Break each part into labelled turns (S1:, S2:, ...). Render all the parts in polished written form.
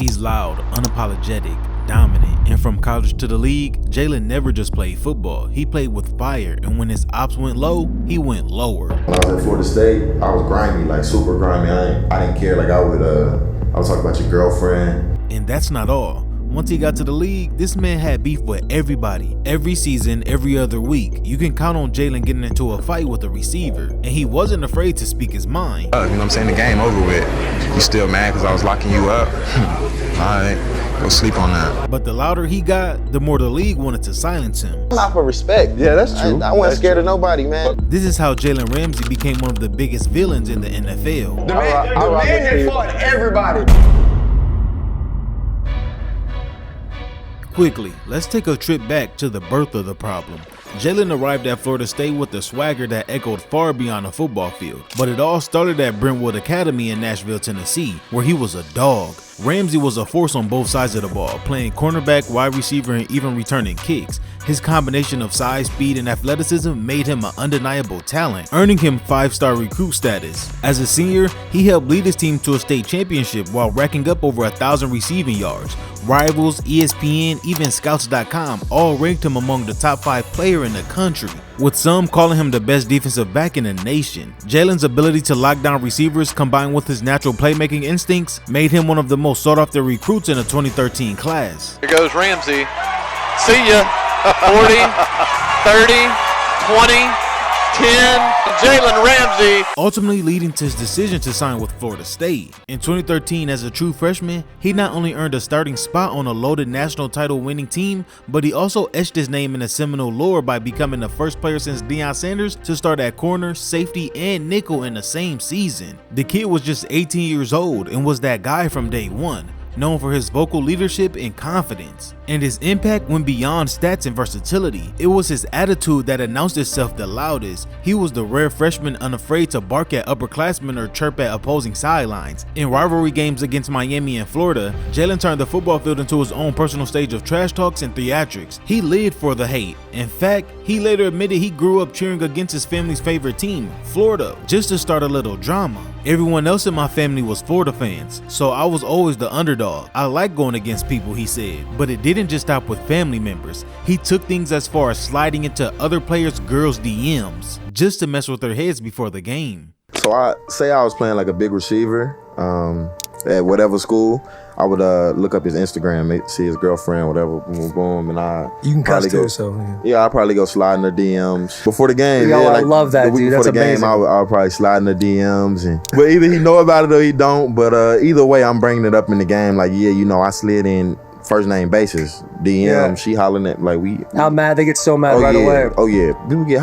S1: He's loud, unapologetic, dominant, and from college to the league, Jalen never just played football. He played with fire, and when his ops went low, he went lower.
S2: When I was at Florida State, I was grimy, like super grimy. I didn't care. Like I was talking about your girlfriend.
S1: And that's not all. Once he got to the league, this man had beef with everybody. Every season, every other week, you can count on Jalen getting into a fight with a receiver, and he wasn't afraid to speak his mind.
S3: You know what I'm saying? The game over with. You still mad because I was locking you up? All right, go sleep on that.
S1: But the louder he got, the more the league wanted to silence him.
S2: Not for respect.
S4: Yeah, that's true.
S2: I wasn't scared of nobody, man.
S1: This is how Jalen Ramsey became one of the biggest villains in the NFL.
S4: The man that fought everybody.
S1: Quickly, let's take a trip back to the birth of the problem. Jalen arrived at Florida State with a swagger that echoed far beyond a football field, but it all started at Brentwood Academy in Nashville, Tennessee, where he was a dog. Ramsey was a force on both sides of the ball, playing cornerback, wide receiver, and even returning kicks. His combination of size, speed, and athleticism made him an undeniable talent, earning him 5-star recruit status. As a senior, he helped lead his team to a state championship while racking up over 1,000 receiving yards. Rivals, ESPN, even Scouts.com all ranked him among the top 5 player in the country, with some calling him the best defensive back in the nation. Jalen's ability to lock down receivers combined with his natural playmaking instincts made him one of the most sought after recruits in the 2013 class.
S5: Here goes Ramsey. See ya. 40, 30, 20, 10. Jalen Ramsey.
S1: Ultimately leading to his decision to sign with Florida State. In 2013, as a true freshman, he not only earned a starting spot on a loaded national title winning team, but he also etched his name in the Seminole lore by becoming the first player since Deion Sanders to start at corner, safety, and nickel in the same season. The kid was just 18 years old and was that guy from day one, known for his vocal leadership and confidence. And his impact went beyond stats and versatility. It was his attitude that announced itself the loudest. He was the rare freshman unafraid to bark at upperclassmen or chirp at opposing sidelines. In rivalry games against Miami and Florida, Jalen turned the football field into his own personal stage of trash talks and theatrics. He lived for the hate. In fact, he later admitted he grew up cheering against his family's favorite team, Florida, just to start a little drama. Everyone else in my family was Florida fans, so I was always the underdog. I like going against people, he said, but it didn't just stop with family members. He took things as far as sliding into other players' girls' DMs just to mess with their heads before the game.
S2: So I was playing like a big receiver at whatever school. I would look up his Instagram, see his girlfriend, whatever, boom, boom, and
S4: you can cuss too, so
S2: yeah, I'd probably go slide in their DMs before the game.
S4: Yo, I love that, dude. That's amazing.
S2: Before the game, I'll probably slide in their DMs, but either he know about it or he don't. But either way, I'm bringing it up in the game. Like, yeah, you know, I slid in first name basis, DM. Yeah. She hollering at like we.
S4: How mad they get so mad right away.
S2: Oh yeah, people get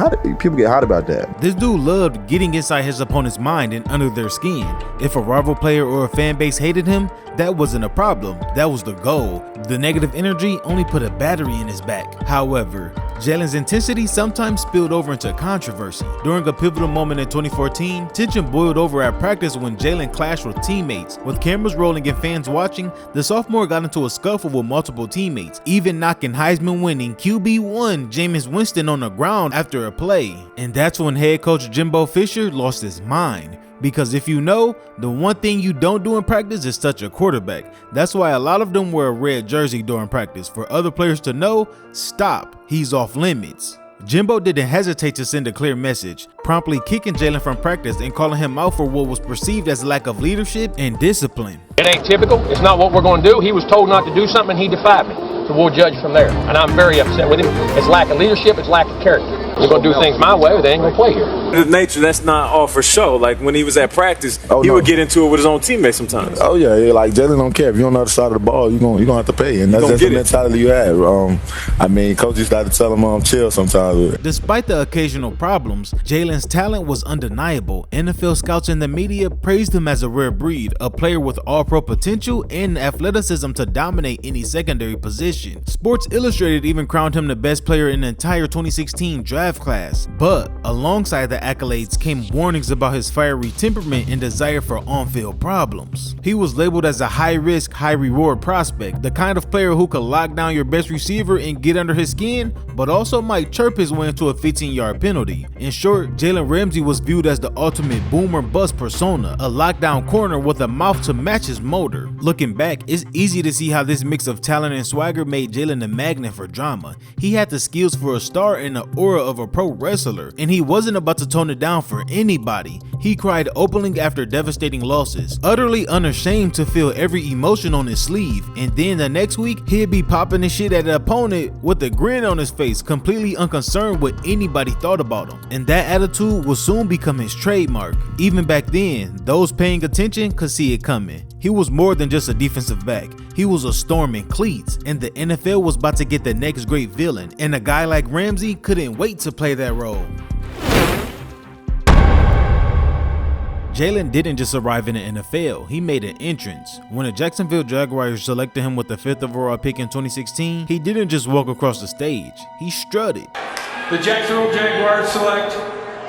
S2: hot about that.
S1: This dude loved getting inside his opponent's mind and under their skin. If a rival player or a fan base hated him, that wasn't a problem. That was the goal. The negative energy only put a battery in his back. However, Jalen's intensity sometimes spilled over into controversy. During a pivotal moment in 2014, tension boiled over at practice when Jalen clashed with teammates. With cameras rolling and fans watching, the sophomore got into a scuffle with multiple teammates, even knocking Heisman-winning QB1 Jameis Winston on the ground after a play. And that's when head coach Jimbo Fisher lost his mind. Because if you know, the one thing you don't do in practice is touch a quarterback. That's why a lot of them wear a red jersey during practice, for other players to know, stop, he's off limits. Jimbo didn't hesitate to send a clear message, promptly kicking Jalen from practice and calling him out for what was perceived as lack of leadership and discipline.
S6: It ain't typical, it's not what we're going to do. He was told not to do something and he defied me. So we'll judge from there. And I'm very upset with him. It's lack of leadership, it's lack of character. We're going to do things my way or they ain't going to play here.
S7: The nature, that's not all for show. Like when he was at practice, he would get into it with his own teammates sometimes.
S8: Oh yeah, like Jalen don't care. If you're on the other side of the ball, you're gonna have to pay. And that's the mentality you have. I mean, coaches started to tell him chill sometimes.
S1: Despite the occasional problems, Jalen's talent was undeniable. NFL scouts and the media praised him as a rare breed, a player with all-pro potential and athleticism to dominate any secondary position. Sports Illustrated even crowned him the best player in the entire 2016 draft class. But alongside the accolades came warnings about his fiery temperament and desire for on-field problems. He was labeled as a high-risk, high-reward prospect, the kind of player who could lock down your best receiver and get under his skin, but also might chirp his way into a 15-yard penalty. In short, Jalen Ramsey was viewed as the ultimate boomer bust persona, a lockdown corner with a mouth to match his motor. Looking back, it's easy to see how this mix of talent and swagger made Jalen a magnet for drama. He had the skills for a star and the aura of a pro wrestler, and he wasn't about to tone it down for anybody. He cried openly after devastating losses, utterly unashamed to feel every emotion on his sleeve, and then the next week, he'd be popping his shit at an opponent with a grin on his face, completely unconcerned what anybody thought about him. And that attitude will soon become his trademark. Even back then, those paying attention could see it coming. He was more than just a defensive back. He was a storm in cleats, and the NFL was about to get the next great villain, and a guy like Ramsey couldn't wait to play that role. Jalen didn't just arrive in the NFL, he made an entrance. When the Jacksonville Jaguars selected him with the 5th overall pick in 2016, he didn't just walk across the stage, he strutted.
S9: The Jacksonville Jaguars select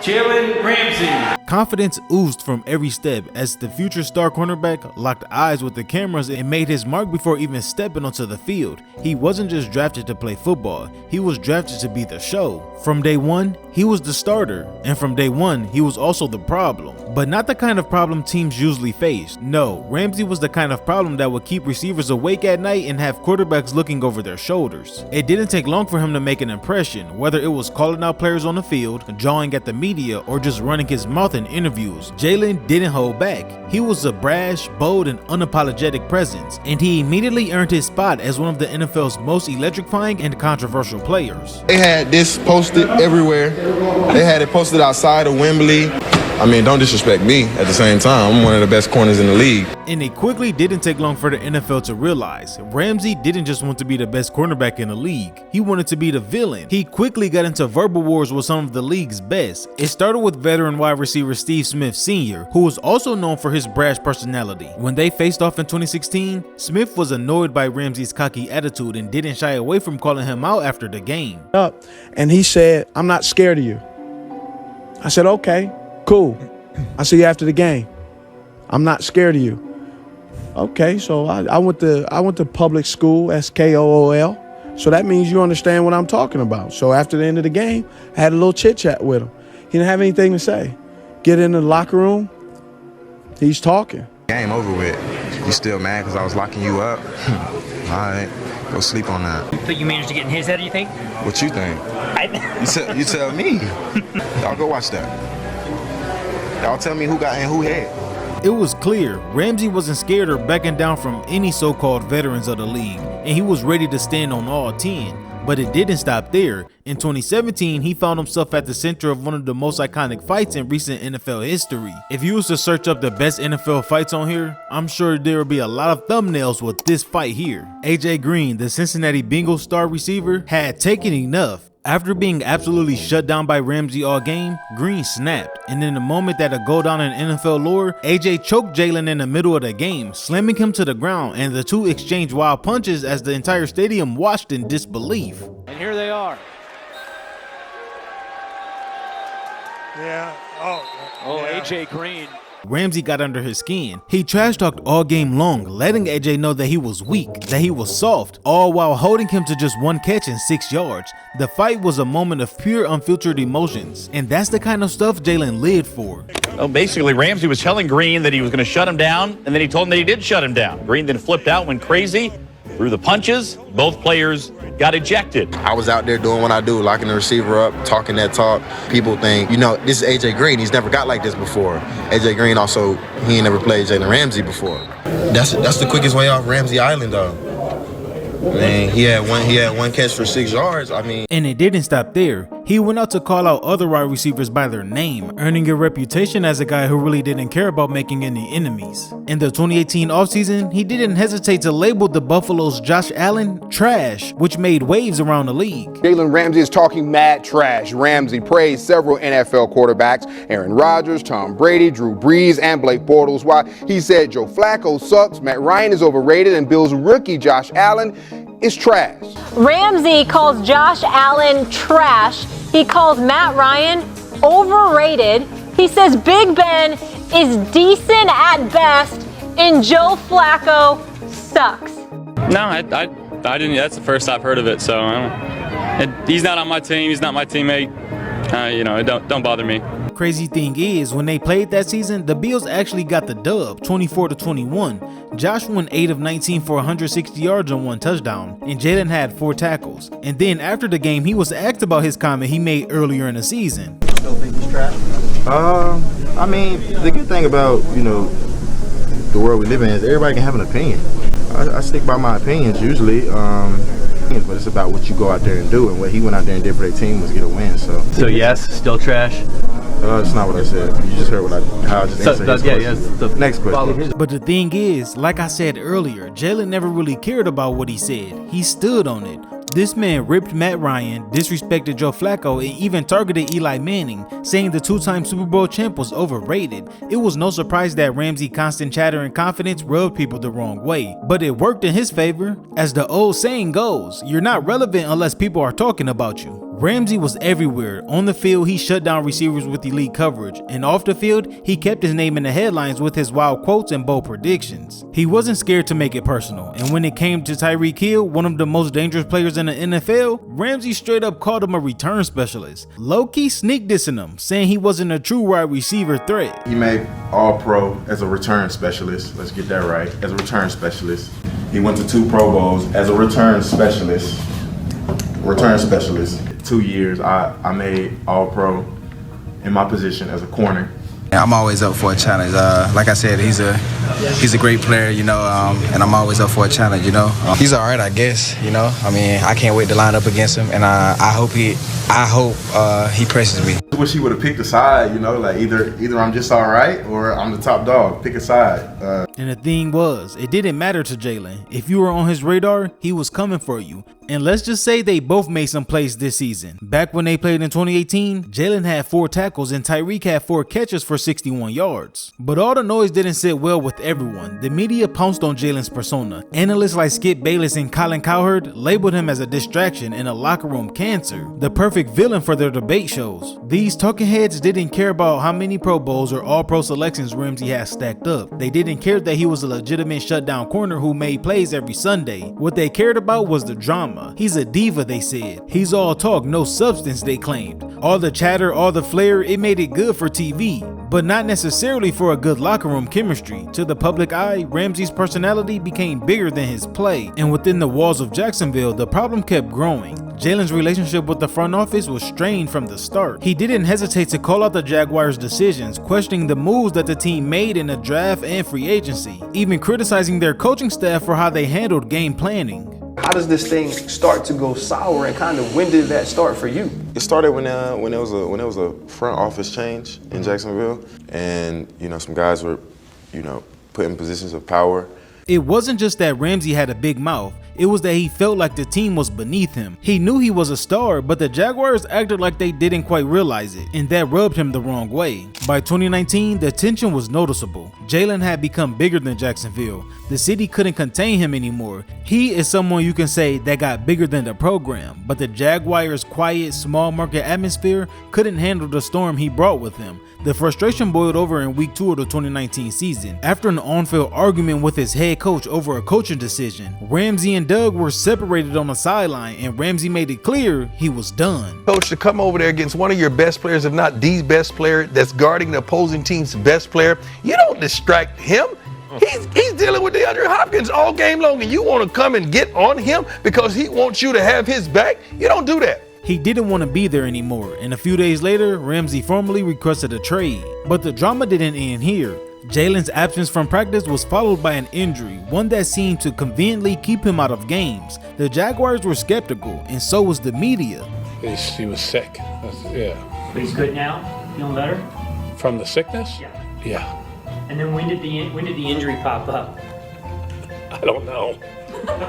S9: Jalen Ramsey.
S1: Confidence oozed from every step as the future star cornerback locked eyes with the cameras and made his mark before even stepping onto the field. He wasn't just drafted to play football, he was drafted to be the show. From day one, he was the starter, and from day one, he was also the problem. But not the kind of problem teams usually face. No, Ramsey was the kind of problem that would keep receivers awake at night and have quarterbacks looking over their shoulders. It didn't take long for him to make an impression, whether it was calling out players on the field, jawing at the media, or just running his mouth in interviews. Jalen didn't hold back. He was a brash, bold, and unapologetic presence, and he immediately earned his spot as one of the NFL's most electrifying and controversial players.
S10: They had this posted everywhere. They had it posted outside of Wembley. I mean, don't disrespect me at the same time. I'm one of the best corners in the league.
S1: And it quickly didn't take long for the NFL to realize Ramsey didn't just want to be the best cornerback in the league. He wanted to be the villain. He quickly got into verbal wars with some of the league's best. It started with veteran wide receiver Steve Smith Sr., who was also known for his brash personality. When they faced off in 2016, Smith was annoyed by Ramsey's cocky attitude and didn't shy away from calling him out after the game.
S11: And he said, "I'm not scared of you." I said, "Okay, cool. I'll see you after the game. I'm not scared of you." Okay, so I went to public school, SKOOL. So that means you understand what I'm talking about. So after the end of the game, I had a little chit chat with him. He didn't have anything to say. Get in the locker room, he's talking.
S3: Game over with. You still mad because I was locking you up? All right, go sleep on that.
S12: But you managed to get in his head, you think?
S3: What you think? You tell me. Y'all go watch that. Y'all tell me who got in who head.
S1: It was clear Ramsey wasn't scared or backing down from any so-called veterans of the league, and he was ready to stand on all 10. But it didn't stop there. In 2017, he found himself at the center of one of the most iconic fights in recent NFL history. If you was to search up the best NFL fights on here, I'm sure there would be a lot of thumbnails with this fight here. AJ Green, the Cincinnati Bengals star receiver, had taken enough. After being absolutely shut down by Ramsey all game, Green snapped, and in the moment that'll go down in NFL lore, AJ choked Jalen in the middle of the game, slamming him to the ground, and the two exchanged wild punches as the entire stadium watched in disbelief.
S9: And here they are.
S11: Yeah.
S9: Yeah. AJ Green.
S1: Ramsey got under his skin. He trash talked all game long, letting AJ know that he was weak, that he was soft, all while holding him to just one catch and 6 yards. The fight was a moment of pure unfiltered emotions, and that's the kind of stuff Jalen lived for.
S13: Well, basically, Ramsey was telling Green that he was going to shut him down, and then he told him that he did shut him down. Green then flipped out, went crazy, threw the punches. Both players got ejected.
S10: I was out there doing what I do, locking the receiver up, talking that talk. People think, this is AJ Green. He's never got like this before. AJ Green also, he ain't never played Jalen Ramsey before. That's the quickest way off Ramsey Island, though. I mean, he had one catch for 6 yards.
S1: And it didn't stop there. He went out to call out other wide receivers by their name, earning a reputation as a guy who really didn't care about making any enemies. In the 2018 offseason, he didn't hesitate to label the Buffalo's Josh Allen trash, which made waves around the league.
S14: Jalen Ramsey is talking mad trash. Ramsey praised several NFL quarterbacks, Aaron Rodgers, Tom Brady, Drew Brees, and Blake Bortles, while he said Joe Flacco sucks, Matt Ryan is overrated, and Bills rookie Josh Allen is trash.
S15: Ramsey calls Josh Allen trash. He calls Matt Ryan
S12: overrated. He says Big Ben is decent at best, and Joe Flacco sucks.
S15: No, I didn't. That's the first I've heard of it. So he's not on my team. He's not my teammate. It don't bother me.
S1: Crazy thing is, when they played that season, the Bills actually got the dub, 24-21. Josh went 8 of 19 for 160 yards and 1 touchdown, and Jalen had 4 tackles. And then after the game, he was asked about his comment he made earlier in the season.
S10: Still think he's trash? I mean, the good thing about, the world we live in is everybody can have an opinion. I stick by my opinions usually, but it's about what you go out there and do, and what he went out there and did for their team was get a win. So
S9: yes, still trash.
S10: That's not what I said. You just heard how I just answered his question.
S9: Yes, the
S10: next question.
S1: But the thing is, like I said earlier, Jalen never really cared about what he said. He stood on it. This man ripped Matt Ryan, disrespected Joe Flacco, and even targeted Eli Manning, saying the 2-time Super Bowl champ was overrated. It was no surprise that Ramsey's constant chatter and confidence rubbed people the wrong way. But it worked in his favor. As the old saying goes, you're not relevant unless people are talking about you. Ramsey was everywhere. On the field, he shut down receivers with elite coverage, and off the field, he kept his name in the headlines with his wild quotes and bold predictions. He wasn't scared to make it personal, and when it came to Tyreek Hill, one of the most dangerous players in the NFL, Ramsey straight up called him a return specialist. Low-key sneak dissing him, saying he wasn't a true wide receiver threat.
S10: He made All-Pro as a return specialist. Let's get that right. As a return specialist. He went to 2 Pro Bowls as a return specialist. 2 years, I made All-Pro in my position as a corner.
S16: Yeah, I'm always up for a challenge. Like I said, he's a great player, and I'm always up for a challenge, He's all right, I guess, I mean, I can't wait to line up against him, and I hope he presses me.
S10: I wish he would have picked a side, like either I'm just all right or I'm the top dog. Pick a side.
S1: And the thing was, it didn't matter to Jalen. If you were on his radar, he was coming for you. And let's just say they both made some plays this season. Back when they played in 2018, Jalen had 4 tackles and Tyreek had 4 catches for 61 yards. But all the noise didn't sit well with everyone. The media pounced on Jalen's persona. Analysts like Skip Bayless and Colin Cowherd labeled him as a distraction and a locker room cancer, the perfect villain for their debate shows. These talking heads didn't care about how many Pro Bowls or All-Pro selections Ramsey had stacked up. They didn't care that he was a legitimate shutdown corner who made plays every Sunday. What they cared about was the drama. He's a diva, they said. He's all talk, no substance, they claimed. All the chatter, all the flair, it made it good for TV, but not necessarily for a good locker room chemistry. To the public eye, Ramsey's personality became bigger than his play, and within the walls of Jacksonville, the problem kept growing. Jalen's relationship with the front office was strained from the start. He didn't hesitate to call out the Jaguars' decisions, questioning the moves that the team made in the draft and free agency, even criticizing their coaching staff for how they handled game planning.
S17: How does this thing start to go sour, and kind of when did that start for you?
S10: It started when it was a front office change in Jacksonville, and some guys were put in positions of power.
S1: It wasn't just that Ramsey had a big mouth, it was that he felt like the team was beneath him. He knew he was a star, but the Jaguars acted like they didn't quite realize it, and that rubbed him the wrong way. By 2019, the tension was noticeable. Jalen had become bigger than Jacksonville. The city couldn't contain him anymore. He is someone you can say that got bigger than the program, but the Jaguars' quiet, small market atmosphere couldn't handle the storm he brought with him. The frustration boiled over in week 2 of the 2019 season. After an on-field argument with his head coach over a coaching decision, Ramsey and Doug were separated on the sideline, and Ramsey made it clear he was done.
S18: Coach, to come over there against one of your best players, if not the best player, that's guarding the opposing team's best player, you don't distract him. He's dealing with DeAndre Hopkins all game long, and you want to come and get on him because he wants you to have his back? You don't do that.
S1: He didn't want to be there anymore, and a few days later, Ramsey formally requested a trade. But the drama didn't end here. Jalen's absence from practice was followed by an injury, one that seemed to conveniently keep him out of games. The Jaguars were skeptical, and so was the media.
S19: He was sick. Yeah.
S9: But he's good now? Feeling better?
S19: From the sickness? Yeah.
S9: And then when did the injury pop up?
S19: I don't know.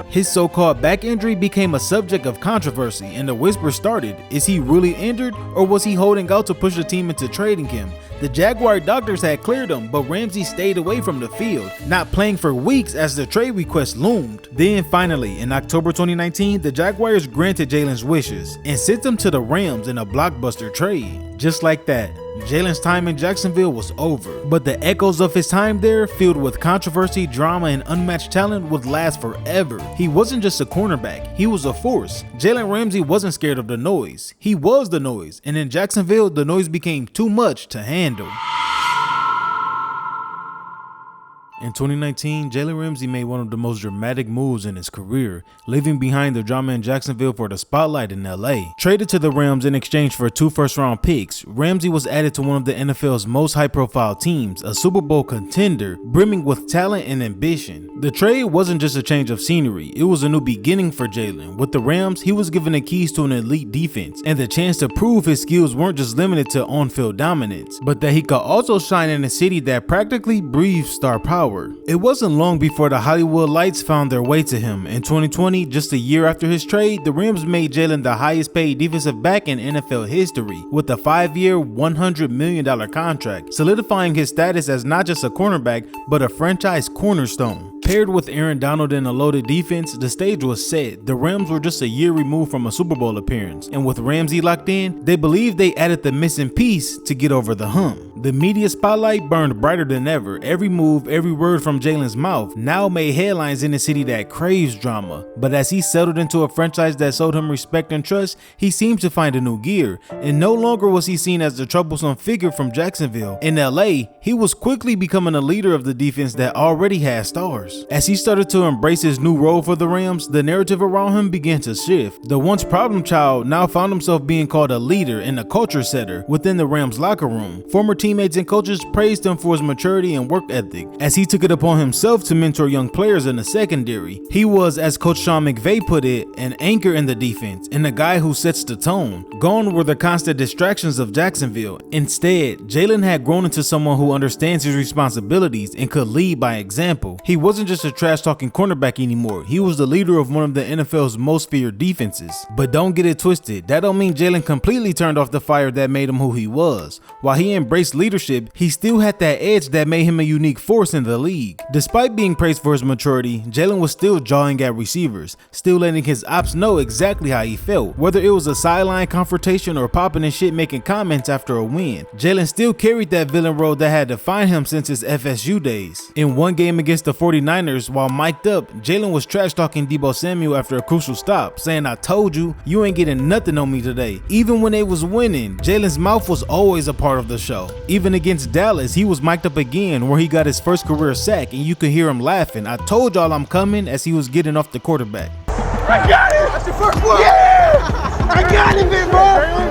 S1: His so-called back injury became a subject of controversy, and the whisper started, is he really injured, or was he holding out to push the team into trading him? The Jaguar doctors had cleared him, but Ramsey stayed away from the field, not playing for weeks as the trade request loomed. Then finally, in October 2019, the Jaguars granted Jalen's wishes and sent him to the Rams in a blockbuster trade. Just like that, Jalen's time in Jacksonville was over, but the echoes of his time there, filled with controversy, drama, and unmatched talent, would last forever. He wasn't just a cornerback, he was a force. Jalen Ramsey wasn't scared of the noise. He was the noise, and in Jacksonville, the noise became too much to handle. In 2019, Jalen Ramsey made one of the most dramatic moves in his career, leaving behind the drama in Jacksonville for the spotlight in LA. Traded to the Rams in exchange for 2 first-round picks, Ramsey was added to one of the NFL's most high-profile teams, a Super Bowl contender, brimming with talent and ambition. The trade wasn't just a change of scenery, it was a new beginning for Jalen. With the Rams, he was given the keys to an elite defense, and the chance to prove his skills weren't just limited to on-field dominance, but that he could also shine in a city that practically breathed star power. It wasn't long before the Hollywood lights found their way to him. In 2020, just a year after his trade, the Rams made Jalen the highest paid defensive back in NFL history with a 5-year, $100 million contract, solidifying his status as not just a cornerback, but a franchise cornerstone. Paired with Aaron Donald and a loaded defense, the stage was set. The Rams were just a year removed from a Super Bowl appearance, and with Ramsey locked in, they believed they added the missing piece to get over the hump. The media spotlight burned brighter than ever. Every move, every word from Jalen's mouth now made headlines in a city that craves drama. But as he settled into a franchise that showed him respect and trust, he seemed to find a new gear, and no longer was he seen as the troublesome figure from Jacksonville. In LA, he was quickly becoming a leader of the defense that already had stars. As he started to embrace his new role for the Rams, the narrative around him began to shift. The once problem child now found himself being called a leader and a culture setter within the Rams locker room. Former teammates and coaches praised him for his maturity and work ethic, as he took it upon himself to mentor young players in the secondary. He was, as Coach Sean McVay put it, an anchor in the defense and a guy who sets the tone. Gone were the constant distractions of Jacksonville. Instead, Jalen had grown into someone who understands his responsibilities and could lead by example. He wasn't just a trash-talking cornerback anymore. He was the leader of one of the NFL's most feared defenses. But don't get it twisted, that don't mean Jalen completely turned off the fire that made him who he was. While he embraced leadership, he still had that edge that made him a unique force in the league. Despite being praised for his maturity, Jalen was still jawing at receivers, still letting his ops know exactly how he felt. Whether it was a sideline confrontation or popping and shit making comments after a win, Jalen still carried that villain role that had defined him since his FSU days. In one game against the 49ers, while mic'd up, Jalen was trash talking Deebo Samuel after a crucial stop, saying, "I told you, you ain't getting nothing on me today." Even when they was winning, Jalen's mouth was always a part of the show. Even against Dallas, he was mic'd up again, where he got his first career sack, and you could hear him laughing, "I told y'all I'm coming," as he was getting off the quarterback.
S5: I got it! That's the first one! Yeah! I got it, big bro!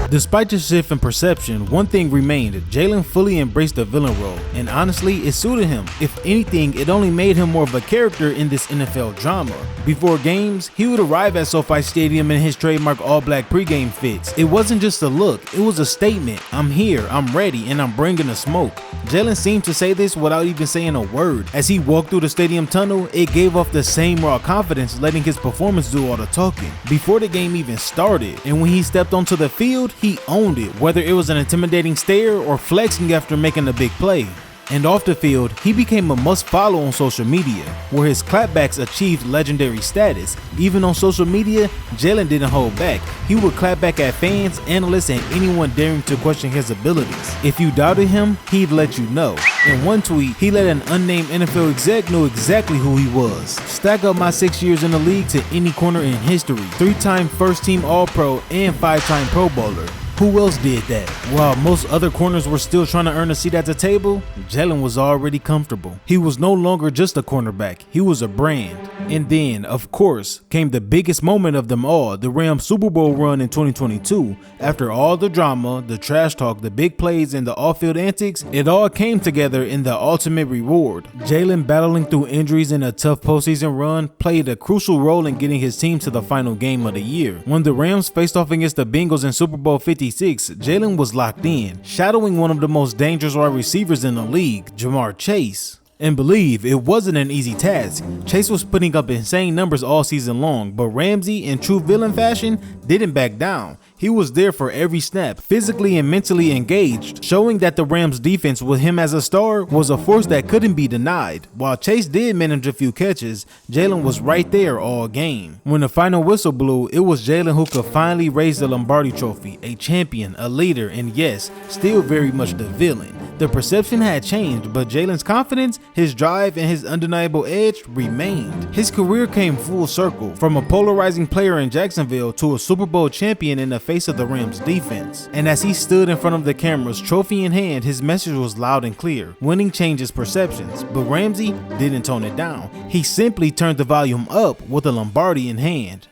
S1: Despite the shift in perception, one thing remained: Jalen fully embraced the villain role, and honestly, it suited him. If anything, it only made him more of a character in this NFL drama. Before games, he would arrive at SoFi Stadium in his trademark all-black pregame fits. It wasn't just a look, it was a statement. "I'm here, I'm ready, and I'm bringing the smoke." Jalen seemed to say this without even saying a word. As he walked through the stadium tunnel, it gave off the same raw confidence, letting his performance do all the talking before the game even started. And when he stepped onto the field, he owned it, whether it was an intimidating stare or flexing after making a big play. And off the field, he became a must-follow on social media, where his clapbacks achieved legendary status. Even on social media, Jalen didn't hold back. He would clap back at fans, analysts, and anyone daring to question his abilities. If you doubted him, he'd let you know. In one tweet, he let an unnamed NFL exec know exactly who he was. "Stack up my 6 years in the league to any corner in history. 3-time first-team All-Pro and 5-time Pro Bowler. Who else did that?" While most other corners were still trying to earn a seat at the table, Jalen was already comfortable. He was no longer just a cornerback, he was a brand. And then, of course, came the biggest moment of them all, the Rams Super Bowl run in 2022. After all the drama, the trash talk, the big plays, and the off-field antics, it all came together in the ultimate reward. Jalen, battling through injuries in a tough postseason run, played a crucial role in getting his team to the final game of the year. When the Rams faced off against the Bengals in Super Bowl 56, Jalen was locked in, shadowing one of the most dangerous wide receivers in the league, Jamar Chase. And believe, it wasn't an easy task. Chase was putting up insane numbers all season long, but Ramsey, in true villain fashion, didn't back down. He was there for every snap, physically and mentally engaged, showing that the Rams defense with him as a star was a force that couldn't be denied. While Chase did manage a few catches, Jalen was right there all game. When the final whistle blew, it was Jalen who could finally raise the Lombardi Trophy, a champion, a leader, and yes, still very much the villain. The perception had changed, but Jalen's confidence, his drive, and his undeniable edge remained. His career came full circle, from a polarizing player in Jacksonville to a Super Bowl champion in the face of the Rams defense. And as he stood in front of the cameras, trophy in hand, his message was loud and clear. Winning changes perceptions, but Ramsey didn't tone it down. He simply turned the volume up with a Lombardi in hand.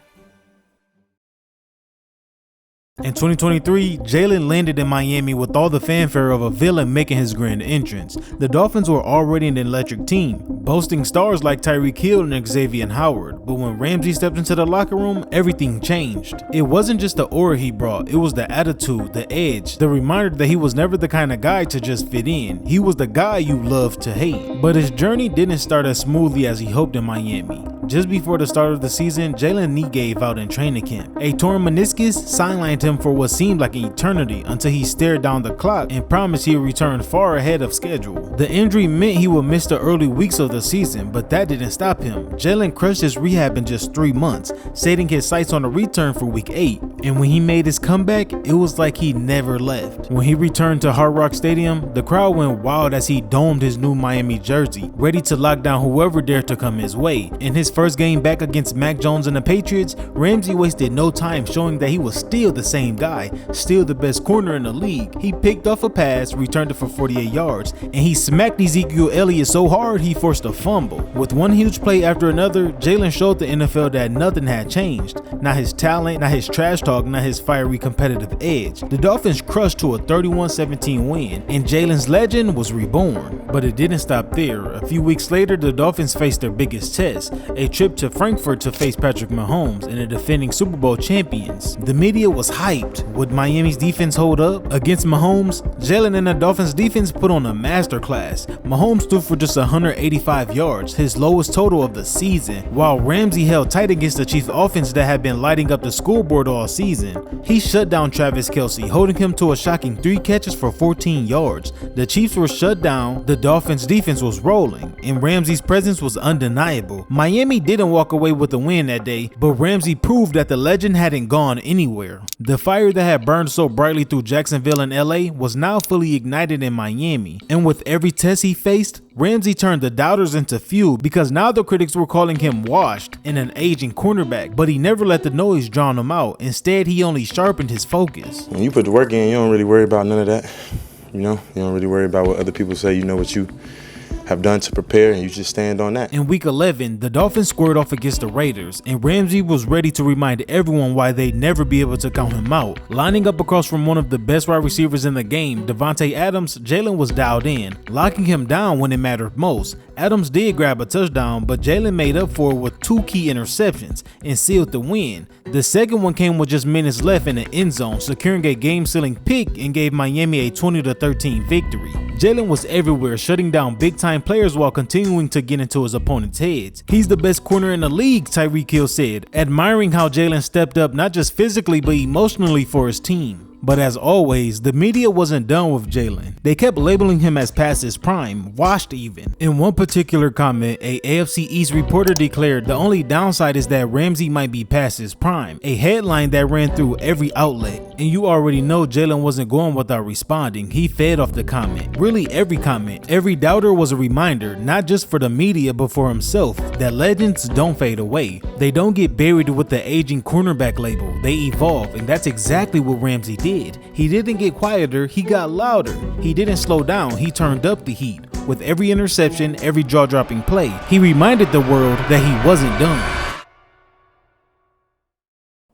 S1: In 2023, Jalen landed in Miami with all the fanfare of a villain making his grand entrance. The Dolphins were already an electric team, boasting stars like Tyreek Hill and Xavier Howard, but when Ramsey stepped into the locker room, everything changed. It wasn't just the aura he brought, it was the attitude, the edge, the reminder that he was never the kind of guy to just fit in. He was the guy you love to hate. But his journey didn't start as smoothly as he hoped in Miami. Just before the start of the season, Jalen's knee gave out in training camp. A torn meniscus sidelined him for what seemed like an eternity until he stared down the clock and promised he would return far ahead of schedule. The injury meant he would miss the early weeks of the season, but that didn't stop him. Jalen crushed his rehab in just 3 months, setting his sights on a return for week 8. And when he made his comeback, it was like he never left. When he returned to Hard Rock Stadium, the crowd went wild as he domed his new Miami jersey, ready to lock down whoever dared to come his way. In his first game back against Mac Jones and the Patriots, Ramsey wasted no time showing that he was still the same guy, still the best corner in the league. He picked off a pass, returned it for 48 yards, and he smacked Ezekiel Elliott so hard he forced a fumble. With one huge play after another, Jalen showed the NFL that nothing had changed. Not his talent, not his trash talk, not his fiery competitive edge. The Dolphins crushed to a 31-17 win, and Jalen's legend was reborn. But it didn't stop there. A few weeks later, the Dolphins faced their biggest test, a trip to Frankfurt to face Patrick Mahomes and the defending Super Bowl champions. The media was hyped. Would Miami's defense hold up? Against Mahomes, Jalen and the Dolphins defense put on a masterclass. Mahomes threw for just 185 yards, his lowest total of the season, while Ramsey held tight against the Chiefs offense that had been lighting up the scoreboard all season. He shut down Travis Kelce, holding him to a shocking 3 catches for 14 yards. The Chiefs were shut down, the Dolphins defense was rolling, and Ramsey's presence was undeniable. Miami didn't walk away with the win that day, but Ramsey proved that the legend hadn't gone anywhere. The fire that had burned so brightly through Jacksonville and LA was now fully ignited in Miami, and with every test he faced, Ramsey turned the doubters into fuel because now the critics were calling him washed and an aging cornerback, but he never let the noise drown him out. Instead, he only sharpened his focus.
S20: When you put the work in, you don't really worry about none of that. You don't really worry about what other people say. You know what you have done to prepare, and you just stand on that.
S1: In week 11, the Dolphins squared off against the Raiders, and Ramsey was ready to remind everyone why they'd never be able to count him out. Lining up across from one of the best wide receivers in the game, Devontae Adams, Jalen was dialed in, locking him down when it mattered most. Adams did grab a touchdown, but Jalen made up for it with 2 key interceptions and sealed the win. The second one came with just minutes left in the end zone, securing a game-sealing pick and gave Miami a 20-13 victory. Jalen was everywhere, shutting down big-time players while continuing to get into his opponent's heads. He's the best corner in the league, Tyreek Hill said, admiring how Jalen stepped up not just physically but emotionally for his team. But as always, the media wasn't done with Jalen. They kept labeling him as past his prime, washed even. In one particular comment, a AFC East reporter declared the only downside is that Ramsey might be past his prime, a headline that ran through every outlet. And you already know Jalen wasn't going without responding. He fed off the comment. Really every comment. Every doubter was a reminder, not just for the media but for himself, that legends don't fade away. They don't get buried with the aging cornerback label. They evolve, and that's exactly what Ramsey did. He didn't get quieter, he got louder. He didn't slow down, he turned up the heat. With every interception, every jaw-dropping play, he reminded the world that he wasn't done.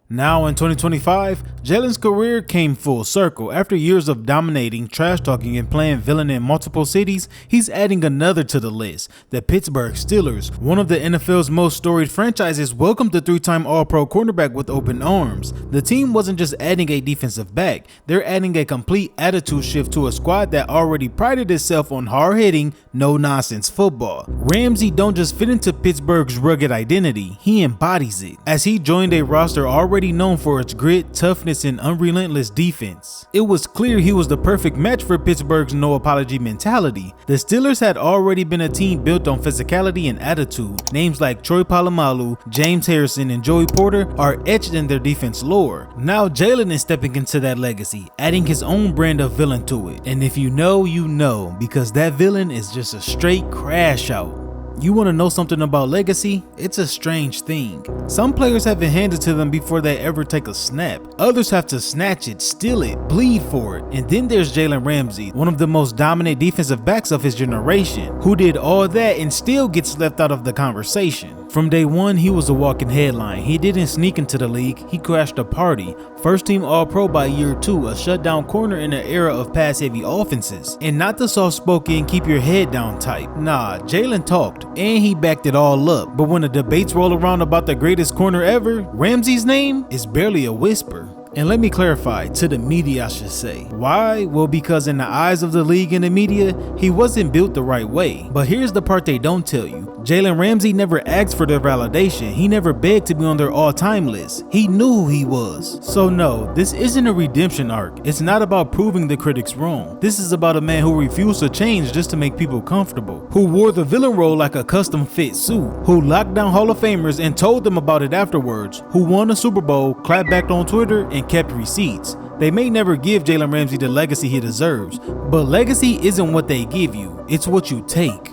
S1: Now in 2025, Jalen's career came full circle. After years of dominating, trash talking, and playing villain in multiple cities, he's adding another to the list. The Pittsburgh Steelers, one of the NFL's most storied franchises, welcomed the 3-time All-Pro cornerback with open arms. The team wasn't just adding a defensive back, they're adding a complete attitude shift to a squad that already prided itself on hard-hitting, no-nonsense football. Ramsey don't just fit into Pittsburgh's rugged identity, he embodies it. As he joined a roster already already known for its grit, toughness, and unrelentless defense. It was clear he was the perfect match for Pittsburgh's no apology mentality. The Steelers had already been a team built on physicality and attitude. Names like Troy Polamalu, James Harrison, and Joey Porter are etched in their defense lore. Now Jalen is stepping into that legacy, adding his own brand of villain to it. And if you know, you know, because that villain is just a straight crash out. You want to know something about legacy? It's a strange thing. Some players have it handed to them before they ever take a snap. Others have to snatch it, steal it, bleed for it. And then there's Jalen Ramsey, one of the most dominant defensive backs of his generation, who did all that and still gets left out of the conversation. From day one, he was a walking headline. He didn't sneak into the league, he crashed a party. First team All-Pro by year 2, a shutdown corner in an era of pass-heavy offenses. And not the soft-spoken, keep your head down type. Nah, Jalen talked, and he backed it all up. But when the debates roll around about the greatest corner ever, Ramsey's name is barely a whisper. And let me clarify, to the media I should say. Why? Well, because in the eyes of the league and the media, he wasn't built the right way. But here's the part they don't tell you. Jalen Ramsey never asked for their validation. He never begged to be on their all-time list. He knew who he was. So no, this isn't a redemption arc. It's not about proving the critics wrong. This is about a man who refused to change just to make people comfortable, who wore the villain role like a custom-fit suit, who locked down Hall of Famers and told them about it afterwards, who won a Super Bowl, clapped back on Twitter, and kept receipts. They may never give Jalen Ramsey the legacy he deserves, but legacy isn't what they give you, it's what you take.